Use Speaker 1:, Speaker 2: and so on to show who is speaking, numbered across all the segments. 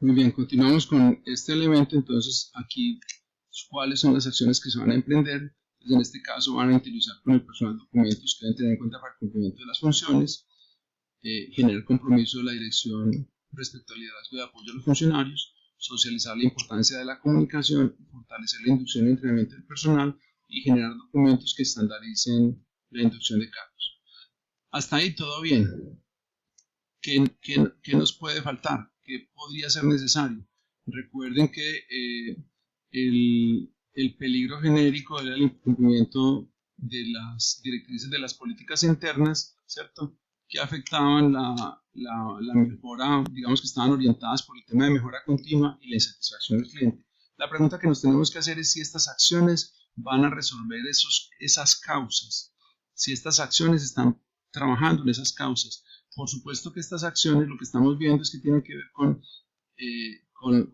Speaker 1: Muy bien, continuamos con este elemento. Entonces, aquí, ¿cuáles son las acciones que se van a emprender? Entonces, en este caso, van a utilizar con el personal documentos que deben tener en cuenta para el cumplimiento de las funciones, generar compromiso de la dirección respecto al liderazgo de apoyo a los funcionarios, socializar la importancia de la comunicación, fortalecer la inducción y entrenamiento del personal y generar documentos que estandaricen la inducción de cargos. Hasta ahí todo bien. ¿Qué nos puede faltar? ¿Qué podría ser necesario? Recuerden que el peligro genérico era el incumplimiento de las directrices de las políticas internas, ¿cierto? Que afectaban la mejora, digamos que estaban orientadas por el tema de mejora continua y la insatisfacción del cliente. La pregunta que nos tenemos que hacer es si estas acciones van a resolver esas causas, si estas acciones están trabajando en esas causas. Por supuesto que estas acciones lo que estamos viendo es que tienen que ver con el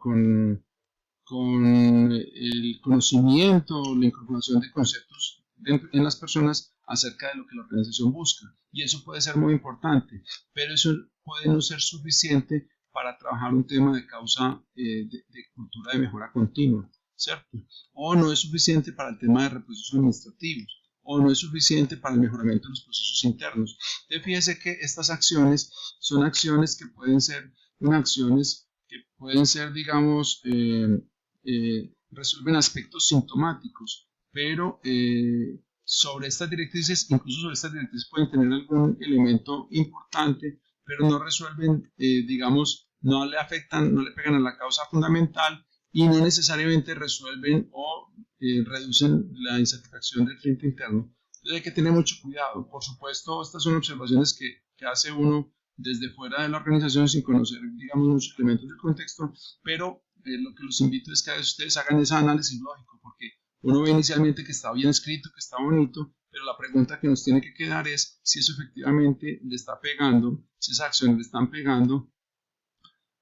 Speaker 1: conocimiento, la incorporación de conceptos en las personas acerca de lo que la organización busca. Y eso puede ser muy importante, pero eso puede no ser suficiente para trabajar un tema de causa de cultura de mejora continua, ¿cierto? O no es suficiente para el tema de recursos administrativos, o no es suficiente para el mejoramiento de los procesos internos. Entonces, fíjese que estas acciones son acciones que pueden ser digamos, resuelven aspectos sintomáticos, pero sobre estas directrices, incluso sobre estas directrices pueden tener algún elemento importante, pero no resuelven, digamos, no le afectan, no le pegan a la causa fundamental y no necesariamente resuelven o reducen la insatisfacción del cliente interno. Entonces hay que tener mucho cuidado. Por supuesto, estas son observaciones que hace uno desde fuera de la organización sin conocer, digamos, muchos elementos del contexto, pero lo que los invito es que ustedes hagan ese análisis lógico, porque uno ve inicialmente que está bien escrito, que está bonito, pero la pregunta que nos tiene que quedar es si eso efectivamente le está pegando, si esas acciones le están pegando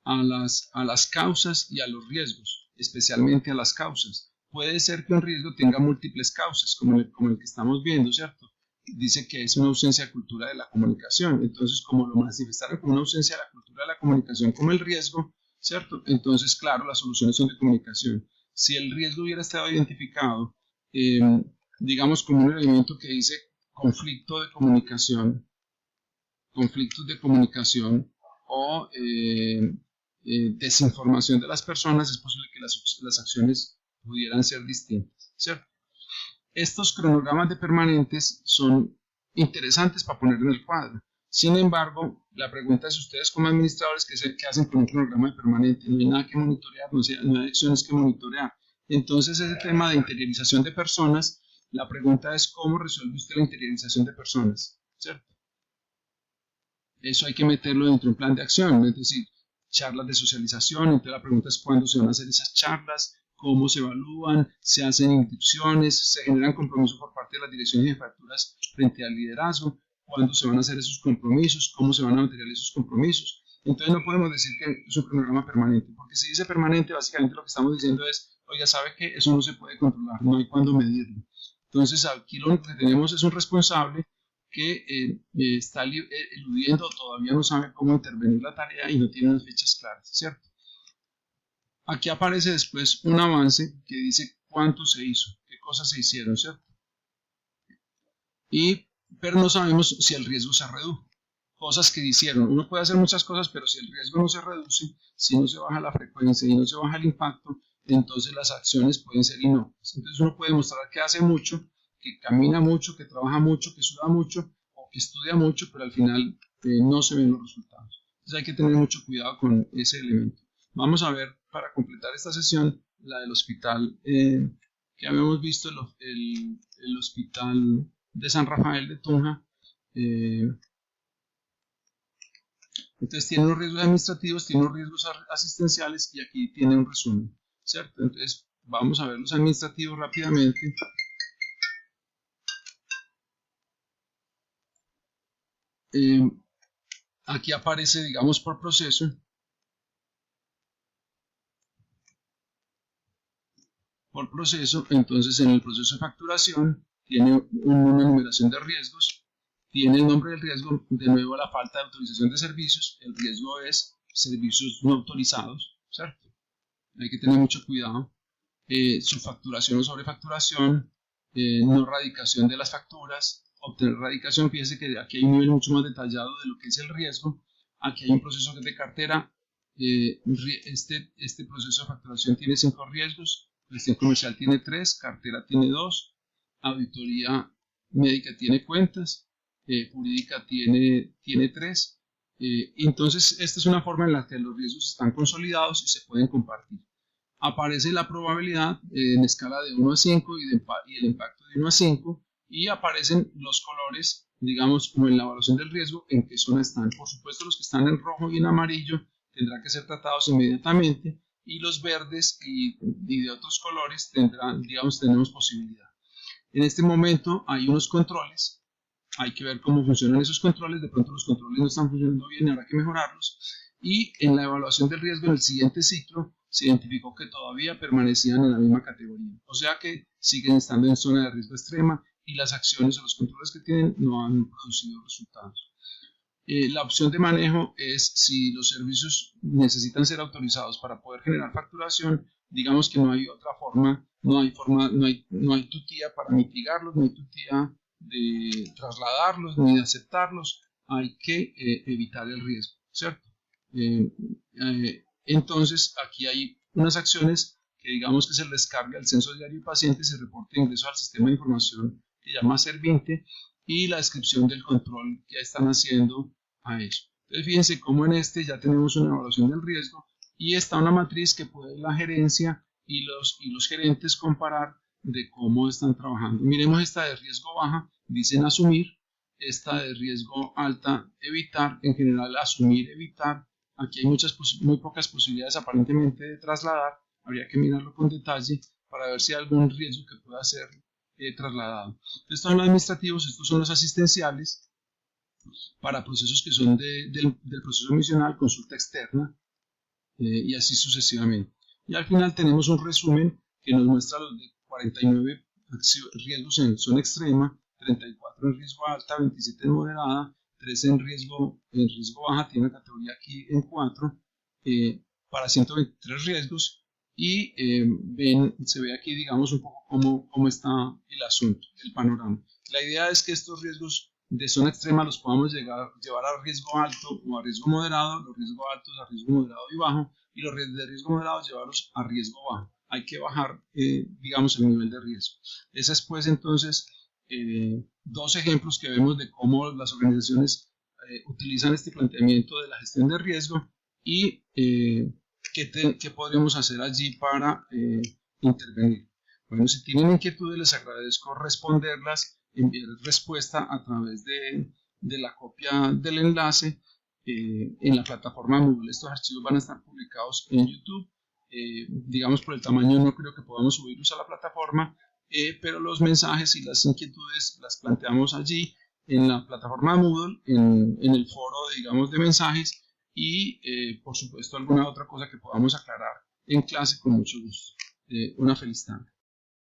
Speaker 1: a las causas y a los riesgos, especialmente a las causas. Puede ser que un riesgo tenga múltiples causas, como el que estamos viendo, ¿cierto? Dice que es una ausencia de cultura de la comunicación. Entonces, como lo manifestaron como una ausencia de la cultura de la comunicación como el riesgo, ¿cierto? Entonces, claro, las soluciones son de comunicación. Si el riesgo hubiera estado identificado, digamos, como un elemento que dice conflictos de comunicación o desinformación de las personas, es posible que las acciones pudieran ser distintas, ¿cierto? Estos cronogramas de permanentes son interesantes para poner en el cuadro. Sin embargo, la pregunta es ustedes como administradores, ¿qué hacen con un cronograma de permanente? No hay nada que monitorear, no hay acciones que monitorear. Entonces, ese tema de interiorización de personas, la pregunta es ¿cómo resuelve usted la interiorización de personas? ¿Cierto? Eso hay que meterlo dentro de un plan de acción, es decir, charlas de socialización. Entonces la pregunta es cuándo se van a hacer esas charlas, cómo se evalúan, se hacen inscripciones, se generan compromisos por parte de las direcciones de facturas frente al liderazgo, cuándo se van a hacer esos compromisos, cómo se van a materializar esos compromisos. Entonces no podemos decir que es un programa permanente, porque si dice permanente, básicamente lo que estamos diciendo es, oiga, sabe que eso no se puede controlar, no hay cuándo medirlo. Entonces aquí lo único que tenemos es un responsable que está eludiendo, todavía no sabe cómo intervenir la tarea y no tiene unas fechas claras, ¿cierto? Aquí aparece después un avance que dice cuánto se hizo, qué cosas se hicieron, ¿cierto? Pero no sabemos si el riesgo se redujo. Cosas que hicieron. Uno puede hacer muchas cosas, pero si el riesgo no se reduce, si no se baja la frecuencia y no se baja el impacto, entonces las acciones pueden ser inocuas. Entonces uno puede mostrar que hace mucho, que camina mucho, que trabaja mucho, que suda mucho o que estudia mucho, pero al final no se ven los resultados. Entonces hay que tener mucho cuidado con ese elemento. Vamos a ver, para completar esta sesión, la del hospital que habíamos visto, el hospital de San Rafael de Tunja. Entonces tiene unos riesgos administrativos, tiene unos riesgos asistenciales y aquí tiene un resumen, ¿cierto? Entonces vamos a ver los administrativos rápidamente. Aquí aparece, digamos, por proceso. Por proceso, entonces en el proceso de facturación tiene una numeración de riesgos, tiene el nombre del riesgo, de nuevo la falta de autorización de servicios, el riesgo es servicios no autorizados, ¿cierto? Hay que tener mucho cuidado. Subfacturación o sobrefacturación, no radicación de las facturas, obtener radicación. Fíjese que aquí hay un nivel mucho más detallado de lo que es el riesgo. Aquí hay un proceso de cartera. Este proceso de facturación tiene 5 riesgos, gestión comercial tiene 3, cartera tiene 2, auditoría médica tiene cuentas, jurídica tiene 3. Entonces, esta es una forma en la que los riesgos están consolidados y se pueden compartir. Aparece la probabilidad en escala de 1 a 5 y el impacto de 1 a 5, y aparecen los colores, digamos, como en la evaluación del riesgo, en qué zona están. Por supuesto, los que están en rojo y en amarillo tendrán que ser tratados inmediatamente, y los verdes y de otros colores tendrán, digamos, tenemos posibilidad. En este momento hay unos controles, hay que ver cómo funcionan esos controles. De pronto los controles no están funcionando bien y habrá que mejorarlos. Y en la evaluación del riesgo en el siguiente ciclo se identificó que todavía permanecían en la misma categoría, o sea que siguen estando en zona de riesgo extrema y las acciones o los controles que tienen no han producido resultados. La opción de manejo es si los servicios necesitan ser autorizados para poder generar facturación. Digamos que no hay otra forma, no hay tutía para mitigarlos, no hay tutía de trasladarlos ni de aceptarlos. Hay que evitar el riesgo, ¿cierto? Entonces aquí hay unas acciones que, digamos, que se les carga el censo diario de pacientes, se reporte de ingreso al sistema de información que llama Serviente, y la descripción del control que están haciendo a eso. Entonces fíjense cómo en este ya tenemos una evaluación del riesgo y está una matriz que puede la gerencia y los gerentes comparar de cómo están trabajando. Miremos esta de riesgo baja, dicen asumir; esta de riesgo alta, evitar. En general, asumir, evitar. Aquí hay muy pocas posibilidades aparentemente de trasladar. Habría que mirarlo con detalle para ver si hay algún riesgo que pueda ser trasladado. Estos son los administrativos, estos son los asistenciales para procesos que son del proceso misional, consulta externa, y así sucesivamente. Y al final tenemos un resumen que nos muestra los de 49 riesgos en zona extrema, 34 en riesgo alta, 27 en moderada, 3 en riesgo baja, tiene una categoría aquí en 4, para 123 riesgos, y se ve aquí, digamos, un poco cómo está el asunto, el panorama. La idea es que estos riesgos de zona extrema los podamos llevar a riesgo alto o a riesgo moderado, los riesgos altos a riesgo moderado y bajo, y los de riesgo moderado llevarlos a riesgo bajo. Hay que bajar, digamos, el nivel de riesgo. Esa es, pues, entonces, dos ejemplos que vemos de cómo las organizaciones utilizan este planteamiento de la gestión de riesgo y qué podríamos hacer allí para intervenir. Bueno, si tienen inquietudes, les agradezco responderlas, enviar respuesta a través de la copia del enlace en la plataforma Moodle. Estos archivos van a estar publicados en YouTube. Digamos, por el tamaño no creo que podamos subirlos a la plataforma, pero los mensajes y las inquietudes las planteamos allí en la plataforma Moodle, en el foro, digamos, de mensajes, y por supuesto alguna otra cosa que podamos aclarar en clase, con mucho gusto. Una feliz tarde.